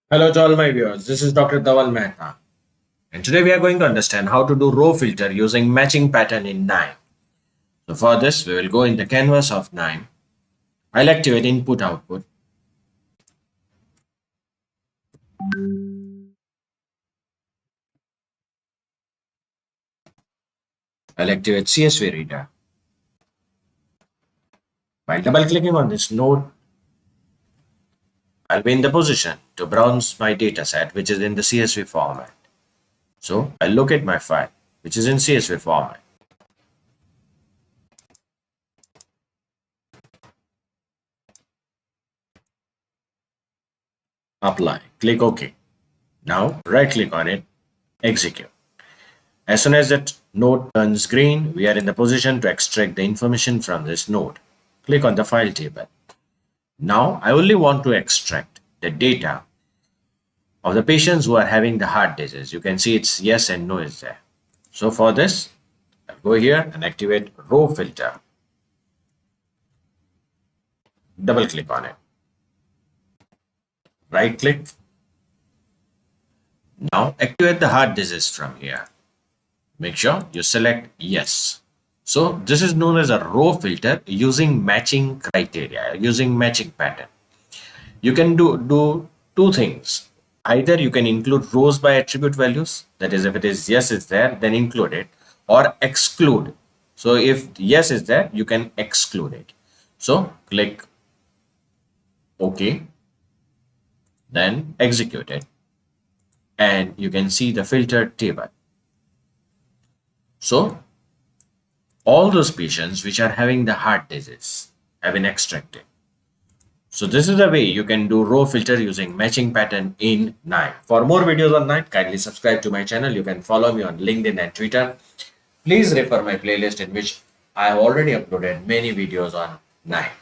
Hello to all my viewers. This is Dr. Dhaval Maheta. And today we are going to understand how to do row filter using matching pattern in KNIME. So for this, we will go in the canvas of KNIME. I'll activate input output. I'll activate CSV reader. While double clicking on this node, I'll be in the position to browse my data set, which is in the CSV format. So I'll locate my file, which is in CSV format. Apply. Click OK. Now right click on it. Execute. As soon as that node turns green, we are in the position to extract the information from this node. Click on the file table. Now, I only want to extract the data of the patients who are having the heart disease. You can see it's yes and no is there. So for this, I'll go here and activate row filter. Double click on it. Right click. Now activate the heart disease from here. Make sure you select yes. So this is known as a row filter using matching criteria, using matching pattern. You can do two things. Either you can include rows by attribute values, that is, if it is yes is there, then include it, or exclude. So if yes is there, you can exclude it. So click OK, then execute it, and you can see the filtered table. So all those patients which are having the heart disease have been extracted. So this is the way you can do row filter using matching pattern in KNIME. For more videos on KNIME, kindly subscribe to my channel. You can follow me on LinkedIn and Twitter. Please refer my playlist in which I have already uploaded many videos on KNIME.